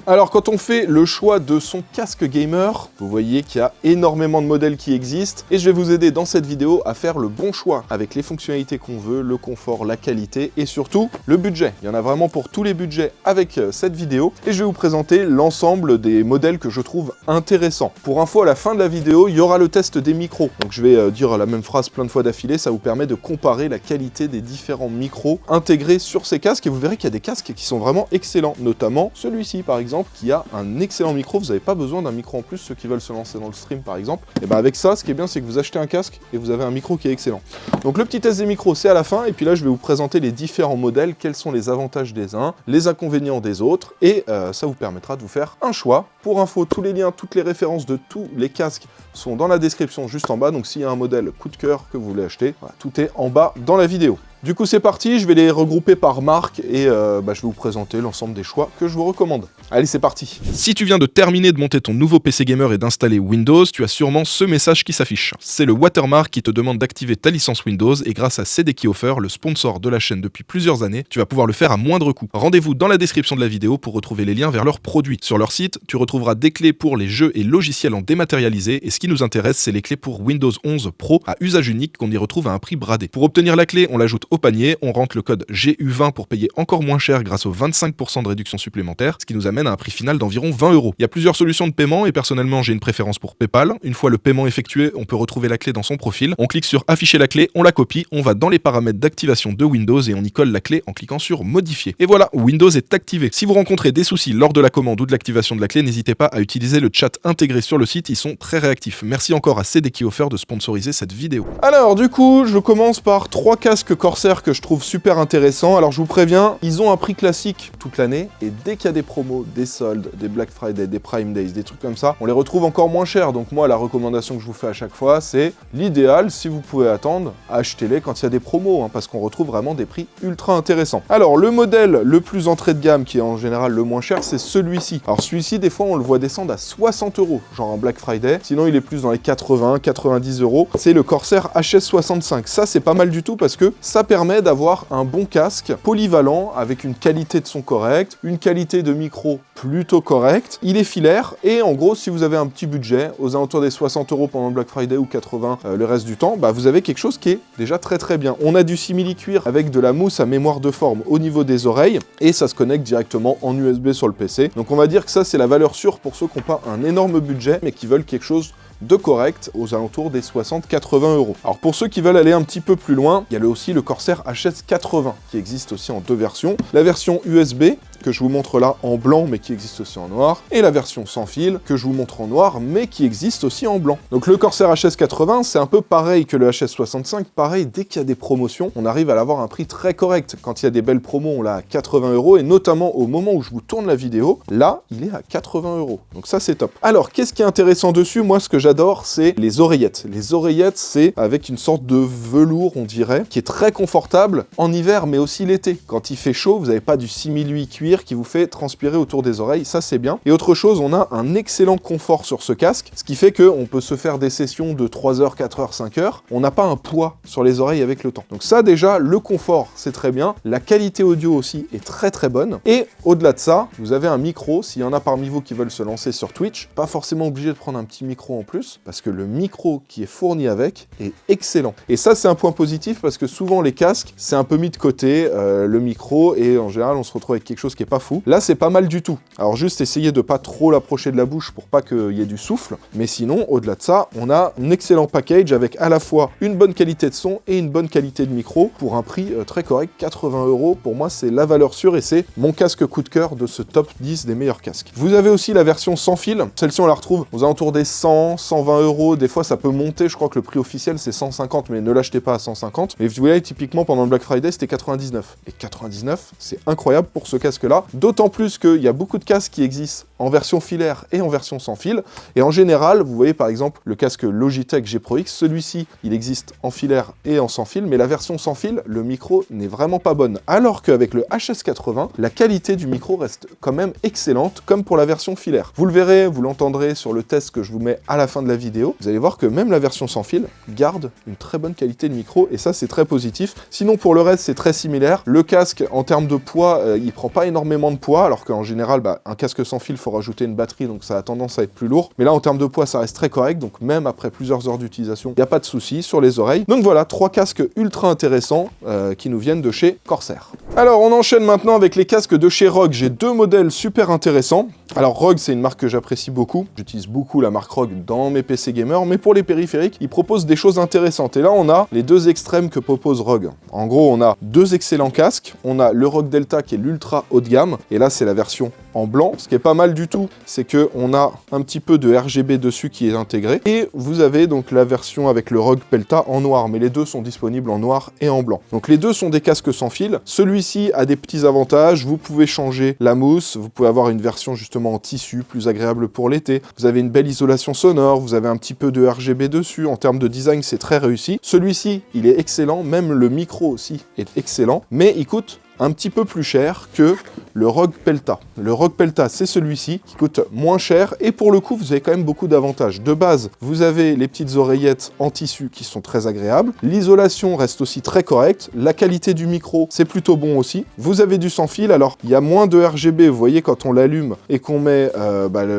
Alors quand on fait le choix de son casque gamer, vous voyez qu'il y a énormément de modèles qui existent et je vais vous aider dans cette vidéo à faire le bon choix avec les fonctionnalités qu'on veut, le confort, la qualité et surtout le budget. Il y en a vraiment pour tous les budgets avec cette vidéo et je vais vous présenter l'ensemble des modèles que je trouve intéressants. Pour info, à la fin de la vidéo, il y aura le test des micros. Donc je vais dire la même phrase plein de fois d'affilée, ça vous permet de comparer la qualité des différents micros intégrés sur ces casques et vous verrez qu'il y a des casques qui sont vraiment excellents, notamment celui-ci par exemple qui a un excellent micro. Vous n'avez pas besoin d'un micro en plus, ceux qui veulent se lancer dans le stream par exemple. Et bien avec ça, ce qui est bien, c'est que vous achetez un casque et vous avez un micro qui est excellent. Donc le petit test des micros, c'est à la fin et puis là je vais vous présenter les différents modèles, quels sont les avantages des uns, les inconvénients des autres et ça vous permettra de vous faire un choix. Pour info, tous les liens, toutes les références de tous les casques sont dans la description juste en bas, donc s'il y a un modèle coup de cœur que vous voulez acheter, voilà, tout est en bas dans la vidéo. Du coup c'est parti, je vais les regrouper par marque et je vais vous présenter l'ensemble des choix que je vous recommande. Allez, c'est parti. Si tu viens de terminer de monter ton nouveau PC gamer et d'installer Windows, tu as sûrement ce message qui s'affiche. C'est le watermark qui te demande d'activer ta licence Windows et grâce à CDKeyOffer, le sponsor de la chaîne depuis plusieurs années, tu vas pouvoir le faire à moindre coût. Rendez-vous dans la description de la vidéo pour retrouver les liens vers leurs produits. Sur leur site, tu retrouveras des clés pour les jeux et logiciels en dématérialisé et ce qui nous intéresse, c'est les clés pour Windows 11 Pro à usage unique qu'on y retrouve à un prix bradé. Pour obtenir la clé, on l'ajoute au panier, on rentre le code GU20 pour payer encore moins cher grâce aux 25% de réduction supplémentaire, ce qui nous amène à un prix final d'environ 20 €. Il y a plusieurs solutions de paiement et personnellement j'ai une préférence pour PayPal. Une fois le paiement effectué, on peut retrouver la clé dans son profil. On clique sur afficher la clé, on la copie, on va dans les paramètres d'activation de Windows et on y colle la clé en cliquant sur modifier. Et voilà, Windows est activé. Si vous rencontrez des soucis lors de la commande ou de l'activation de la clé, n'hésitez pas à utiliser le chat intégré sur le site, ils sont très réactifs. Merci encore à CDKeyOffer de sponsoriser cette vidéo. Alors du coup, je commence par 3 casques Corsair que je trouve super intéressants. Alors je vous préviens, ils ont un prix classique toute l'année et dès qu'il y a des promos, des soldes, des Black Friday, des Prime Days, des trucs comme ça, on les retrouve encore moins chers. Donc moi, la recommandation que je vous fais à chaque fois, c'est l'idéal, si vous pouvez attendre, achetez-les quand il y a des promos, parce qu'on retrouve vraiment des prix ultra intéressants. Alors le modèle le plus entrée de gamme, qui est en général le moins cher, c'est celui-ci. Alors celui-ci, des fois, on le voit descendre à 60 €, genre en Black Friday. Sinon, il est plus dans les 80, 90 €. C'est le Corsair HS65. Ça, c'est pas mal du tout parce que ça permet d'avoir un bon casque polyvalent avec une qualité de son correcte, une qualité de micro plutôt correcte. Il est filaire et en gros, si vous avez un petit budget, aux alentours des 60 € pendant le Black Friday ou 80 le reste du temps, vous avez quelque chose qui est déjà très très bien. On a du simili-cuir avec de la mousse à mémoire de forme au niveau des oreilles et ça se connecte directement en USB sur le PC. Donc on va dire que ça, c'est la valeur sûre pour ceux qui n'ont pas un énorme budget mais qui veulent quelque chose de correct aux alentours des 60-80 €. Alors pour ceux qui veulent aller un petit peu plus loin, il y a aussi le Corsair HS80 qui existe aussi en 2 versions. La version USB que je vous montre là en blanc mais qui existe aussi en noir et la version sans fil que je vous montre en noir mais qui existe aussi en blanc. Donc le Corsair HS80 c'est un peu pareil que le HS65, pareil dès qu'il y a des promotions on arrive à l'avoir à un prix très correct. Quand il y a des belles promos on l'a à 80 € et notamment au moment où je vous tourne la vidéo, là il est à 80 €. Donc ça c'est top. Alors qu'est-ce qui est intéressant dessus? Moi ce que j'adore c'est les oreillettes. Les oreillettes c'est avec une sorte de velours on dirait qui est très confortable en hiver mais aussi l'été. Quand il fait chaud vous n'avez pas du simili cuir qui vous fait transpirer autour des oreilles, ça c'est bien. Et autre chose, on a un excellent confort sur ce casque, ce qui fait qu'on peut se faire des sessions de 3 heures, 4 heures, 5 heures, on n'a pas un poids sur les oreilles avec le temps. Donc ça déjà, le confort c'est très bien, la qualité audio aussi est très très bonne, et au-delà de ça, vous avez un micro, s'il y en a parmi vous qui veulent se lancer sur Twitch, pas forcément obligé de prendre un petit micro en plus, parce que le micro qui est fourni avec est excellent. Et ça c'est un point positif, parce que souvent les casques, c'est un peu mis de côté, le micro, et en général on se retrouve avec quelque chose qui est pas fou. Là, c'est pas mal du tout. Alors juste essayez de pas trop l'approcher de la bouche pour pas qu'il y ait du souffle. Mais sinon, au-delà de ça, on a un excellent package avec à la fois une bonne qualité de son et une bonne qualité de micro pour un prix très correct, 80 €. Pour moi, c'est la valeur sûre et c'est mon casque coup de cœur de ce top 10 des meilleurs casques. Vous avez aussi la version sans fil. Celle-ci, on la retrouve aux alentours des 100, 120 €. Des fois, ça peut monter. Je crois que le prix officiel, c'est 150, mais ne l'achetez pas à 150. Mais vous voyez, typiquement, pendant le Black Friday, c'était 99. Et 99, c'est incroyable pour ce casque-là. D'autant plus qu'il y a beaucoup de casques qui existent en version filaire et en version sans fil. Et en général, vous voyez par exemple le casque Logitech G Pro X, celui-ci, il existe en filaire et en sans fil, mais la version sans fil, le micro n'est vraiment pas bonne. Alors qu'avec le HS80, la qualité du micro reste quand même excellente, comme pour la version filaire. Vous le verrez, vous l'entendrez sur le test que je vous mets à la fin de la vidéo. Vous allez voir que même la version sans fil garde une très bonne qualité de micro, et ça c'est très positif. Sinon pour le reste, c'est très similaire. Le casque, en termes de poids, il prend pas énormément de poids, alors qu'en général, un casque sans fil, il faut rajouter une batterie, donc ça a tendance à être plus lourd. Mais là, en termes de poids, ça reste très correct, donc même après plusieurs heures d'utilisation, il n'y a pas de souci sur les oreilles. Donc voilà, 3 casques ultra intéressants qui nous viennent de chez Corsair. Alors, on enchaîne maintenant avec les casques de chez ROG. J'ai 2 modèles super intéressants. Alors ROG, c'est une marque que j'apprécie beaucoup. J'utilise beaucoup la marque ROG dans mes PC gamers, mais pour les périphériques, ils proposent des choses intéressantes. Et là, on a les 2 extrêmes que propose ROG. En gros, on a 2 excellents casques. On a le ROG Delta qui est l'ultra haut de gamme, et là, c'est la version en blanc. Ce qui est pas mal du tout, c'est qu'on a un petit peu de RGB dessus qui est intégré. Et vous avez donc la version avec le ROG Pelta en noir, mais les deux sont disponibles en noir et en blanc. Donc les deux sont des casques sans fil. Celui-ci a des petits avantages. Vous pouvez changer la mousse, vous pouvez avoir une version justement en tissu, plus agréable pour l'été. Vous avez une belle isolation sonore, vous avez un petit peu de RGB dessus. En termes de design, c'est très réussi. Celui-ci, il est excellent, même le micro aussi est excellent, mais il coûte un petit peu plus cher que le ROG Pelta. Le ROG Pelta, c'est celui-ci qui coûte moins cher et pour le coup, vous avez quand même beaucoup d'avantages. De base, vous avez les petites oreillettes en tissu qui sont très agréables. L'isolation reste aussi très correcte. La qualité du micro, c'est plutôt bon aussi. Vous avez du sans fil. Alors, il y a moins de RGB. Vous voyez, quand on l'allume et qu'on met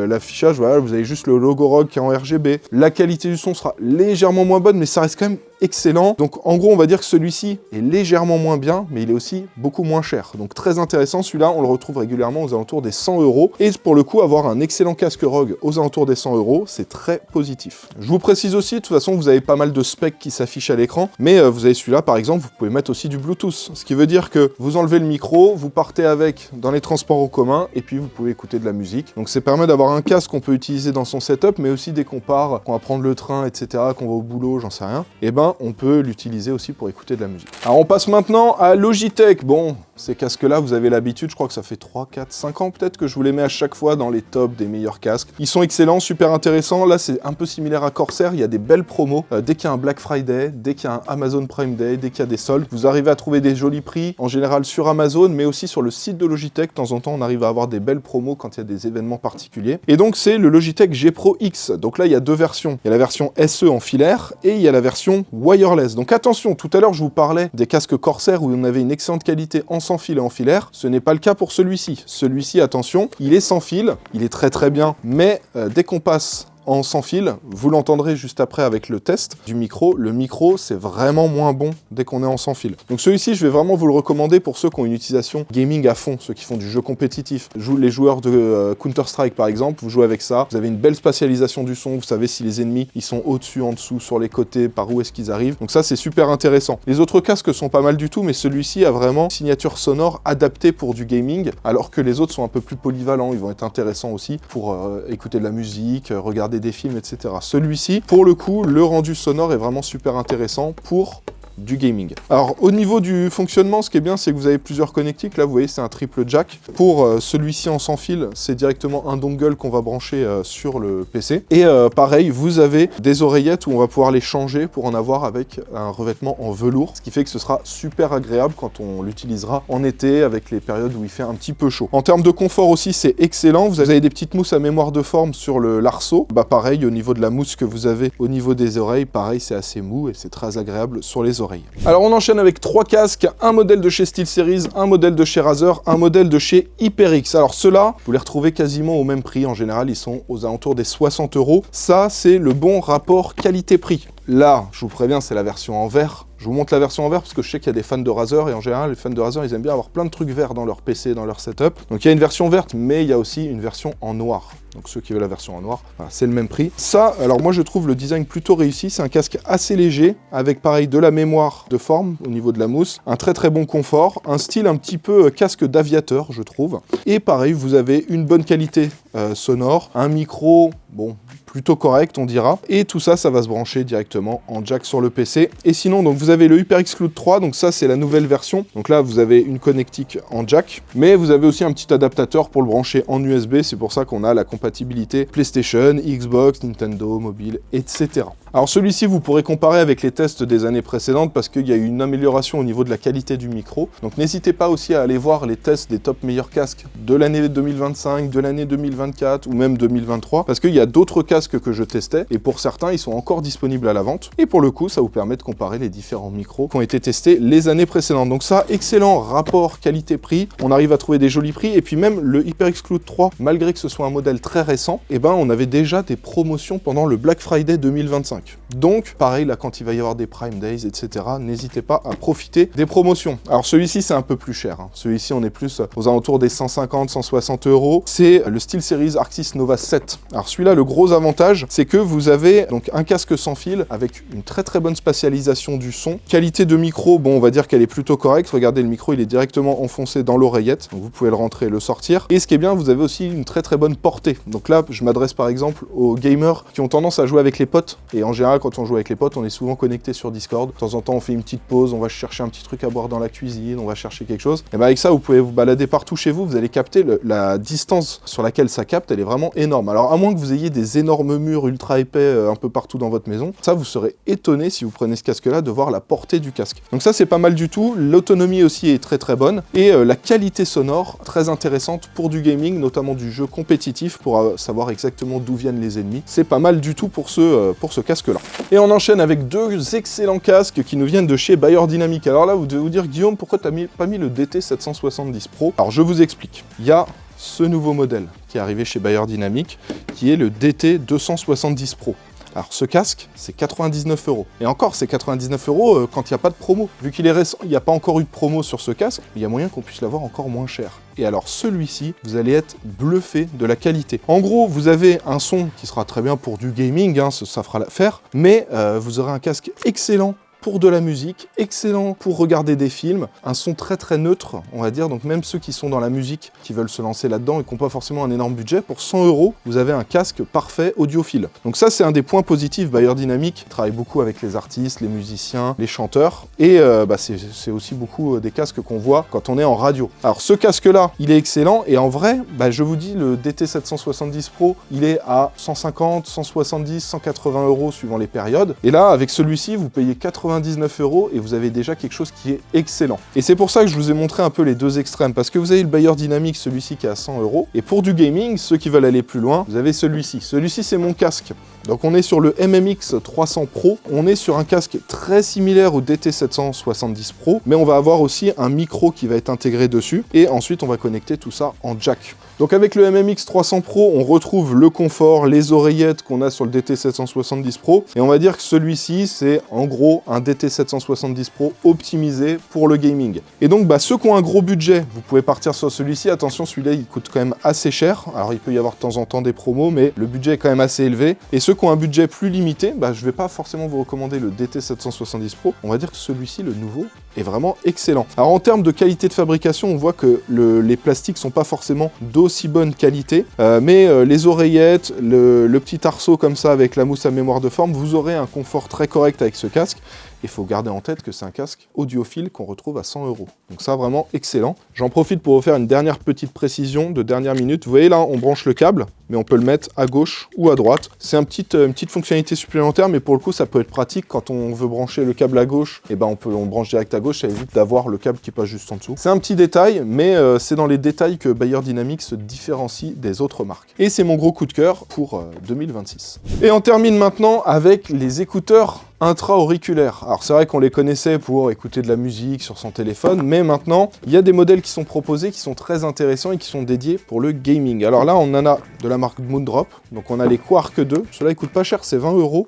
l'affichage, voilà, vous avez juste le logo ROG qui est en RGB. La qualité du son sera légèrement moins bonne, mais ça reste quand même excellent. Donc en gros, on va dire que celui-ci est légèrement moins bien, mais il est aussi beaucoup moins cher. Donc très intéressant, celui-là, on le retrouve régulièrement aux alentours des 100 €. Et pour le coup, avoir un excellent casque ROG aux alentours des 100 €, c'est très positif. Je vous précise aussi, de toute façon, vous avez pas mal de specs qui s'affichent à l'écran, mais vous avez celui-là, par exemple, vous pouvez mettre aussi du Bluetooth. Ce qui veut dire que vous enlevez le micro, vous partez avec dans les transports en commun, et puis vous pouvez écouter de la musique. Donc ça permet d'avoir un casque qu'on peut utiliser dans son setup, mais aussi dès qu'on part, qu'on va prendre le train, etc., qu'on va au boulot, j'en sais rien, et ben on peut l'utiliser aussi pour écouter de la musique. Alors on passe maintenant à Logitech. Bon, ces casques-là, vous avez l'habitude, je crois que ça fait 3, 4, 5 ans peut-être que je vous les mets à chaque fois dans les tops des meilleurs casques. Ils sont excellents, super intéressants. Là, c'est un peu similaire à Corsair, il y a des belles promos. Dès qu'il y a un Black Friday, dès qu'il y a un Amazon Prime Day, dès qu'il y a des soldes, vous arrivez à trouver des jolis prix, en général sur Amazon, mais aussi sur le site de Logitech. De temps en temps, on arrive à avoir des belles promos quand il y a des événements particuliers. Et donc, c'est le Logitech G Pro X. Donc là, il y a 2 versions. Il y a la version SE en filaire et il y a la version wireless. Donc attention, tout à l'heure, je vous parlais des casques Corsair où on avait une excellente qualité en sans fil et en filaire. Ce n'est pas le cas pour celui-ci. Celui-ci, attention, il est sans fil, il est très très bien, mais dès qu'on passe en sans fil, vous l'entendrez juste après avec le test du micro. Le micro, c'est vraiment moins bon dès qu'on est en sans fil. Donc celui-ci, je vais vraiment vous le recommander pour ceux qui ont une utilisation gaming à fond, ceux qui font du jeu compétitif. Les joueurs de Counter-Strike par exemple, vous jouez avec ça, vous avez une belle spatialisation du son, vous savez si les ennemis, ils sont au-dessus, en dessous, sur les côtés, par où est-ce qu'ils arrivent. Donc ça, c'est super intéressant. Les autres casques sont pas mal du tout, mais celui-ci a vraiment une signature sonore adaptée pour du gaming, alors que les autres sont un peu plus polyvalents, ils vont être intéressants aussi pour écouter de la musique, regarder des films, etc. Celui-ci, pour le coup, le rendu sonore est vraiment super intéressant pour du gaming. Alors au niveau du fonctionnement, ce qui est bien, c'est que vous avez plusieurs connectiques. Là vous voyez, c'est un triple jack. Pour celui-ci en sans fil, c'est directement un dongle qu'on va brancher sur le PC. Et pareil, vous avez des oreillettes où on va pouvoir les changer pour en avoir avec un revêtement en velours, ce qui fait que ce sera super agréable quand on l'utilisera en été avec les périodes où il fait un petit peu chaud. En termes de confort aussi, c'est excellent. Vous avez des petites mousses à mémoire de forme sur l'arceau. Bah pareil, au niveau de la mousse que vous avez au niveau des oreilles, pareil, c'est assez mou et c'est très agréable sur les oreilles. Alors on enchaîne avec 3 casques, un modèle de chez SteelSeries, un modèle de chez Razer, un modèle de chez HyperX. Alors ceux-là, vous les retrouvez quasiment au même prix. En général, ils sont aux alentours des 60 €. Ça, c'est le bon rapport qualité-prix. Là, je vous préviens, c'est la version en vert. Je vous montre la version en vert parce que je sais qu'il y a des fans de Razer et en général, les fans de Razer, ils aiment bien avoir plein de trucs verts dans leur PC, dans leur setup. Donc il y a une version verte, mais il y a aussi une version en noir. Donc ceux qui veulent la version en noir, voilà, c'est le même prix. Ça, alors moi je trouve le design plutôt réussi. C'est un casque assez léger, avec pareil de la mémoire de forme au niveau de la mousse, un très très bon confort, un style un petit peu casque d'aviateur, je trouve. Et pareil, vous avez une bonne qualité sonore, un micro bon, plutôt correct on dira. Et tout ça, ça va se brancher directement en jack sur le PC. Et sinon, donc vous avez le HyperX Cloud 3, donc ça c'est la nouvelle version. Donc là, vous avez une connectique en jack, mais vous avez aussi un petit adaptateur pour le brancher en USB. C'est pour ça qu'on a la compatibilité PlayStation, Xbox, Nintendo, mobile, etc. Alors celui-ci, vous pourrez comparer avec les tests des années précédentes parce qu'il y a eu une amélioration au niveau de la qualité du micro. Donc n'hésitez pas aussi à aller voir les tests des top meilleurs casques de l'année 2025, de l'année 2024 ou même 2023 parce qu'il y a d'autres casques que je testais et pour certains, ils sont encore disponibles à la vente. Et pour le coup, ça vous permet de comparer les différents micros qui ont été testés les années précédentes. Donc ça, excellent rapport qualité-prix. On arrive à trouver des jolis prix et puis même le HyperX Cloud 3, malgré que ce soit un modèle très récent, eh ben on avait déjà des promotions pendant le Black Friday 2025. Donc, pareil, là, quand il va y avoir des Prime Days, etc., n'hésitez pas à profiter des promotions. Alors, celui-ci, c'est un peu plus cher. Hein. Celui-ci, on est plus aux alentours des 150, 160 €. C'est le SteelSeries Arctis Nova 7. Alors, celui-là, le gros avantage, c'est que vous avez donc un casque sans fil avec une très très bonne spatialisation du son. Qualité de micro, bon, on va dire qu'elle est plutôt correcte. Regardez, le micro, il est directement enfoncé dans l'oreillette. Donc, vous pouvez le rentrer et le sortir. Et ce qui est bien, vous avez aussi une très très bonne portée. Donc là, je m'adresse par exemple aux gamers qui ont tendance à jouer avec les potes. Et en général, quand on joue avec les potes, on est souvent connecté sur Discord. De temps en temps, on fait une petite pause, on va chercher un petit truc à boire dans la cuisine, on va chercher quelque chose. Et bien avec ça, vous pouvez vous balader partout chez vous, vous allez capter la distance sur laquelle ça capte, elle est vraiment énorme. Alors à moins que vous ayez des énormes murs ultra épais un peu partout dans votre maison, ça vous serez étonné si vous prenez ce casque-là de voir la portée du casque. Donc ça, c'est pas mal du tout. L'autonomie aussi est très très bonne. Et la qualité sonore, très intéressante pour du gaming, notamment du jeu compétitif, pour savoir exactement d'où viennent les ennemis. C'est pas mal du tout pour ce casque-là. Et on enchaîne avec deux excellents casques qui nous viennent de chez Beyerdynamic. Alors là, vous devez vous dire, Guillaume, pourquoi t'as pas mis le DT770 Pro? Alors je vous explique. Il y a ce nouveau modèle qui est arrivé chez Beyerdynamic, qui est le DT270 Pro. Alors ce casque, c'est 99 €. Et encore, c'est 99 € quand il n'y a pas de promo. Vu qu'il est récent, il n'y a pas encore eu de promo sur ce casque, il y a moyen qu'on puisse l'avoir encore moins cher. Et alors celui-ci, vous allez être bluffé de la qualité. En gros, vous avez un son qui sera très bien pour du gaming, hein, ça fera l'affaire, mais vous aurez un casque excellent pour de la musique, excellent pour regarder des films, un son très très neutre, on va dire, donc même ceux qui sont dans la musique, qui veulent se lancer là-dedans et qui n'ont pas forcément un énorme budget, pour 100 €, vous avez un casque parfait audiophile. Donc ça, c'est un des points positifs. Beyerdynamic travaille beaucoup avec les artistes, les musiciens, les chanteurs, et c'est aussi beaucoup des casques qu'on voit quand on est en radio. Alors ce casque-là, il est excellent, et en vrai, je vous dis, le DT770 Pro, il est à 150, 170, 180 € suivant les périodes, et là, avec celui-ci, vous payez 99 € et vous avez déjà quelque chose qui est excellent. Et c'est pour ça que je vous ai montré un peu les deux extrêmes, parce que vous avez le Beyerdynamic, celui-ci qui est à 100 €, et pour du gaming, ceux qui veulent aller plus loin, vous avez celui-ci. Celui-ci, c'est mon casque. Donc on est sur le MMX 300 Pro, on est sur un casque très similaire au DT770 Pro, mais on va avoir aussi un micro qui va être intégré dessus, et ensuite on va connecter tout ça en jack. Donc avec le MMX 300 Pro, on retrouve le confort, les oreillettes qu'on a sur le DT770 Pro, et on va dire que celui-ci, c'est en gros un DT770 Pro optimisé pour le gaming. Et donc ceux qui ont un gros budget, vous pouvez partir sur celui-ci. Attention, celui-là, il coûte quand même assez cher. Alors il peut y avoir de temps en temps des promos, mais le budget est quand même assez élevé. Et ceux qui ont un budget plus limité, je vais pas forcément vous recommander le DT770 Pro. On va dire que celui-ci, le nouveau, est vraiment excellent. Alors en termes de qualité de fabrication, on voit que les plastiques sont pas forcément d'aussi bonne qualité, mais les oreillettes, le petit arceau comme ça avec la mousse à mémoire de forme, vous aurez un confort très correct avec ce casque. Il faut garder en tête que c'est un casque audiophile qu'on retrouve à 100 €. Donc ça, vraiment excellent. J'en profite pour vous faire une dernière petite précision de dernière minute. Vous voyez là, on branche le câble, mais on peut le mettre à gauche ou à droite. C'est une petite fonctionnalité supplémentaire, mais pour le coup, ça peut être pratique quand on veut brancher le câble à gauche. Et on branche direct à gauche, ça évite d'avoir le câble qui passe juste en dessous. C'est un petit détail, mais c'est dans les détails que Beyerdynamic se différencie des autres marques. Et c'est mon gros coup de cœur pour 2026. Et on termine maintenant avec les écouteurs intra-auriculaires. Alors c'est vrai qu'on les connaissait pour écouter de la musique sur son téléphone, mais maintenant, il y a des modèles qui sont proposés, qui sont très intéressants et qui sont dédiés pour le gaming. Alors là, on en a de la marque Moondrop, donc on a les Quark 2, ceux-là ils coûtent pas cher, c'est 20 €.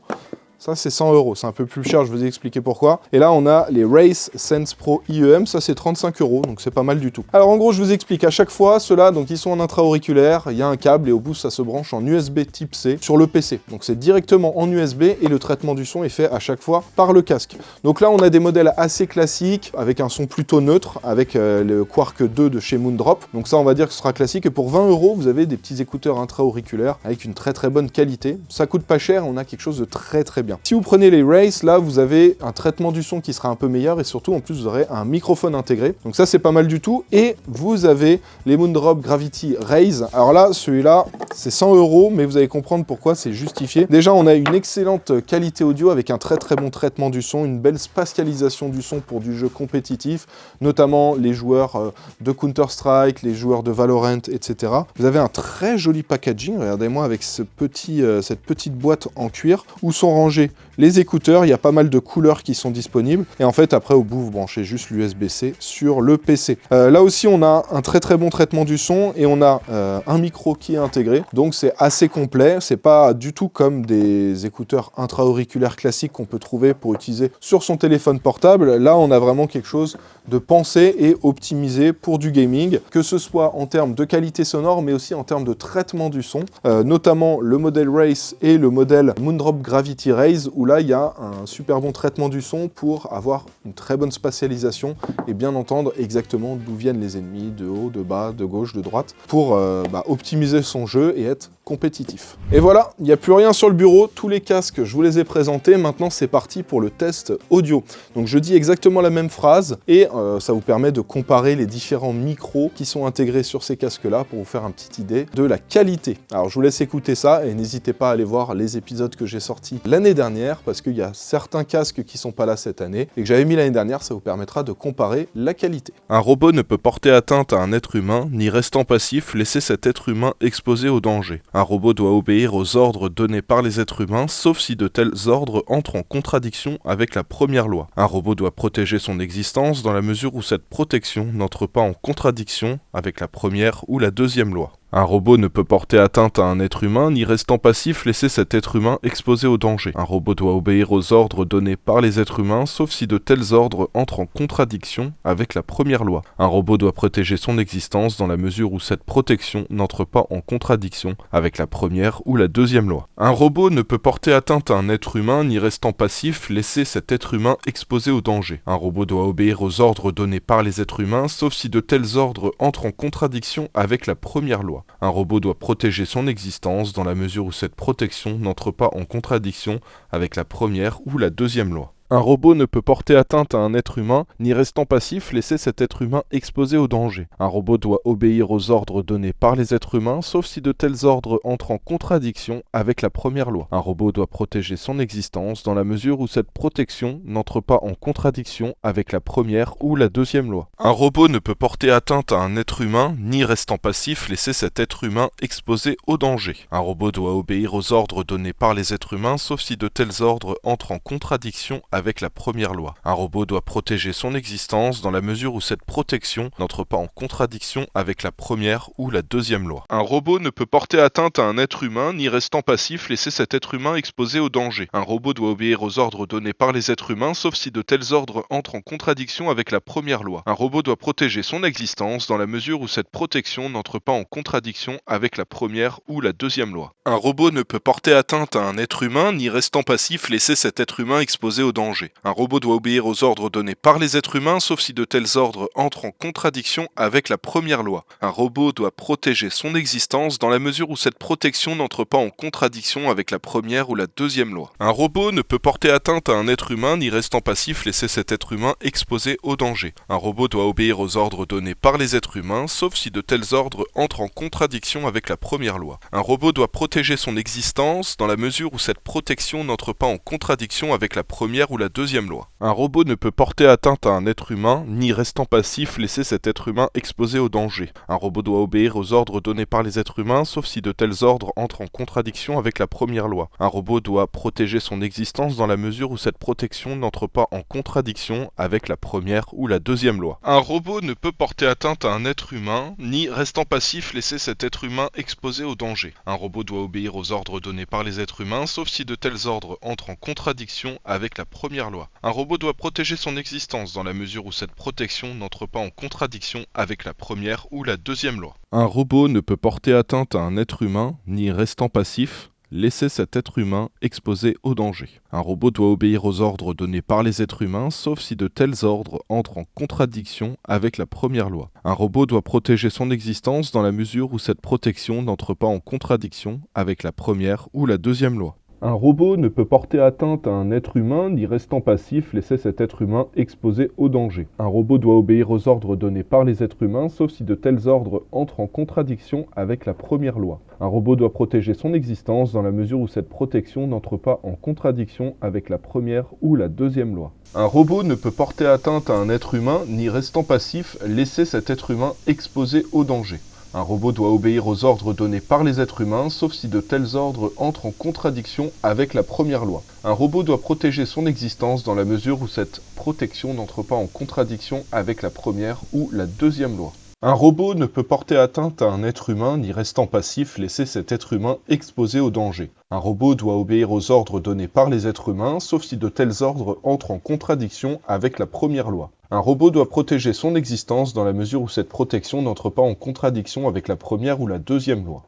Ça, c'est 100 €. C'est un peu plus cher, je vous ai expliqué pourquoi. Et là, on a les Race Sense Pro IEM. Ça, c'est 35 €, donc c'est pas mal du tout. Alors, en gros, je vous explique. À chaque fois, ceux-là, donc ils sont en intra-auriculaire. Il y a un câble et au bout, ça se branche en USB type C sur le PC. Donc, c'est directement en USB et le traitement du son est fait à chaque fois par le casque. Donc là, on a des modèles assez classiques avec un son plutôt neutre, avec le Quark 2 de chez Moondrop. Donc ça, on va dire que ce sera classique. Et pour 20 €, vous avez des petits écouteurs intra-auriculaires avec une très très bonne qualité. Ça coûte pas cher, on a quelque chose de très très bien. Si vous prenez les Race, là, vous avez un traitement du son qui sera un peu meilleur et surtout, en plus, vous aurez un microphone intégré. Donc ça, c'est pas mal du tout. Et vous avez les Moondrop Gravity Raise. Alors là, celui-là, c'est 100 €, mais vous allez comprendre pourquoi c'est justifié. Déjà, on a une excellente qualité audio avec un très très bon traitement du son, une belle spatialisation du son pour du jeu compétitif, notamment les joueurs de Counter-Strike, les joueurs de Valorant, etc. Vous avez un très joli packaging, regardez-moi avec cette petite boîte en cuir où sont rangés les écouteurs, il y a pas mal de couleurs qui sont disponibles et en fait après au bout vous branchez juste l'USB-C sur le PC. Là aussi on a un très très bon traitement du son et on a un micro qui est intégré, donc c'est assez complet, c'est pas du tout comme des écouteurs intra-auriculaires classiques qu'on peut trouver pour utiliser sur son téléphone portable. Là on a vraiment quelque chose de pensé et optimisé pour du gaming, que ce soit en termes de qualité sonore mais aussi en termes de traitement du son, notamment le modèle Race et le modèle Moondrop Gravity Raise où là il y a un super bon traitement du son pour avoir une très bonne spatialisation et bien entendre exactement d'où viennent les ennemis, de haut, de bas, de gauche, de droite, pour optimiser son jeu et être compétitif. Et voilà, il n'y a plus rien sur le bureau, tous les casques je vous les ai présentés, maintenant c'est parti pour le test audio. Donc je dis exactement la même phrase et ça vous permet de comparer les différents micros qui sont intégrés sur ces casques-là pour vous faire une petite idée de la qualité. Alors je vous laisse écouter ça et n'hésitez pas à aller voir les épisodes que j'ai sortis l'année dernière parce qu'il y a certains casques qui sont pas là cette année et que j'avais mis l'année dernière, ça vous permettra de comparer la qualité. Un robot ne peut porter atteinte à un être humain, ni restant passif, laisser cet être humain exposé au danger. Un robot doit obéir aux ordres donnés par les êtres humains, sauf si de tels ordres entrent en contradiction avec la première loi. Un robot doit protéger son existence dans la mesure où cette protection n'entre pas en contradiction avec la première ou la deuxième loi. Un robot ne peut porter atteinte à un être humain, ni restant passif laisser cet être humain exposé au danger. Un robot doit obéir aux ordres donnés par les êtres humains, sauf si de tels ordres entrent en contradiction avec la première loi. Un robot doit protéger son existence dans la mesure où cette protection n'entre pas en contradiction avec la première ou la deuxième loi. Un robot ne peut porter atteinte à un être humain, ni restant passif laisser cet être humain exposé au danger. Un robot doit obéir aux ordres donnés par les êtres humains, sauf si de tels ordres entrent en contradiction avec la première loi. Un robot doit protéger son existence dans la mesure où cette protection n'entre pas en contradiction avec la première ou la deuxième loi. Un robot ne peut porter atteinte à un être humain, ni restant passif laisser cet être humain exposé au danger. Un robot doit obéir aux ordres donnés par les êtres humains, sauf si de tels ordres entrent en contradiction avec la première loi. Un robot doit protéger son existence dans la mesure où cette protection n'entre pas en contradiction avec la première ou la deuxième loi. Un robot ne peut porter atteinte à un être humain, ni restant passif laisser cet être humain exposé au danger. Un robot doit obéir aux ordres donnés par les êtres humains, sauf si de tels ordres entrent en contradiction avec la première loi. Un robot doit protéger son existence dans la mesure où cette protection n'entre pas en contradiction avec la première ou la deuxième loi. Un robot ne peut porter atteinte à un être humain, ni restant passif laisser cet être humain exposé au danger. Un robot doit obéir aux ordres donnés par les êtres humains, sauf si de tels ordres entrent en contradiction avec la première loi. Un robot doit protéger son existence dans la mesure où cette protection n'entre pas en contradiction avec la première ou la deuxième loi. Un robot ne peut porter atteinte à un être humain, ni restant passif laisser cet être humain exposé au danger. Un robot doit obéir aux ordres donnés par les êtres humains, sauf si de tels ordres entrent en contradiction avec la première loi. Un robot doit protéger son existence dans la mesure où cette protection n'entre pas en contradiction avec la première ou la deuxième loi. Un robot ne peut porter atteinte à un être humain, ni restant passif laisser cet être humain exposé au danger. Un robot doit obéir aux ordres donnés par les êtres humains, sauf si de tels ordres entrent en contradiction avec la première loi. Un robot doit protéger son existence dans la mesure où cette protection n'entre pas en contradiction avec la première ou ou la deuxième loi. Un robot ne peut porter atteinte à un être humain, ni restant passif laisser cet être humain exposé au danger. Un robot doit obéir aux ordres donnés par les êtres humains, sauf si de tels ordres entrent en contradiction avec la première loi. Un robot doit protéger son existence dans la mesure où cette protection n'entre pas en contradiction avec la première ou la deuxième loi. Un robot ne peut porter atteinte à un être humain, ni restant passif laisser cet être humain exposé au danger. Un robot doit obéir aux ordres donnés par les êtres humains, sauf si de tels ordres entrent en contradiction avec la première loi. Un robot doit protéger son existence dans la mesure où cette protection n'entre pas en contradiction avec la première ou la deuxième loi. Un robot ne peut porter atteinte à un être humain, ni restant passif, laisser cet être humain exposé au danger. Un robot doit obéir aux ordres donnés par les êtres humains, sauf si de tels ordres entrent en contradiction avec la première loi. Un robot doit protéger son existence dans la mesure où cette protection n'entre pas en contradiction avec la première ou la deuxième loi. Un robot ne peut porter atteinte à un être humain, ni restant passif laisser cet être humain exposé au danger. Un robot doit obéir aux ordres donnés par les êtres humains, sauf si de tels ordres entrent en contradiction avec la première loi. Un robot doit protéger son existence dans la mesure où cette protection n'entre pas en contradiction avec la première ou la deuxième loi. Un robot ne peut porter atteinte à un être humain, ni restant passif laisser cet être humain exposé au danger. Un robot doit obéir aux ordres donnés par les êtres humains, sauf si de tels ordres entrent en contradiction avec la première loi. Un robot doit protéger son existence dans la mesure où cette protection n'entre pas en contradiction avec la première ou la deuxième loi. Un robot ne peut porter atteinte à un être humain, ni restant passif laisser cet être humain exposé au danger. Un robot doit obéir aux ordres donnés par les êtres humains, sauf si de tels ordres entrent en contradiction avec la première loi. Un robot doit protéger son existence dans la mesure où cette protection n'entre pas en contradiction avec la première ou la deuxième loi.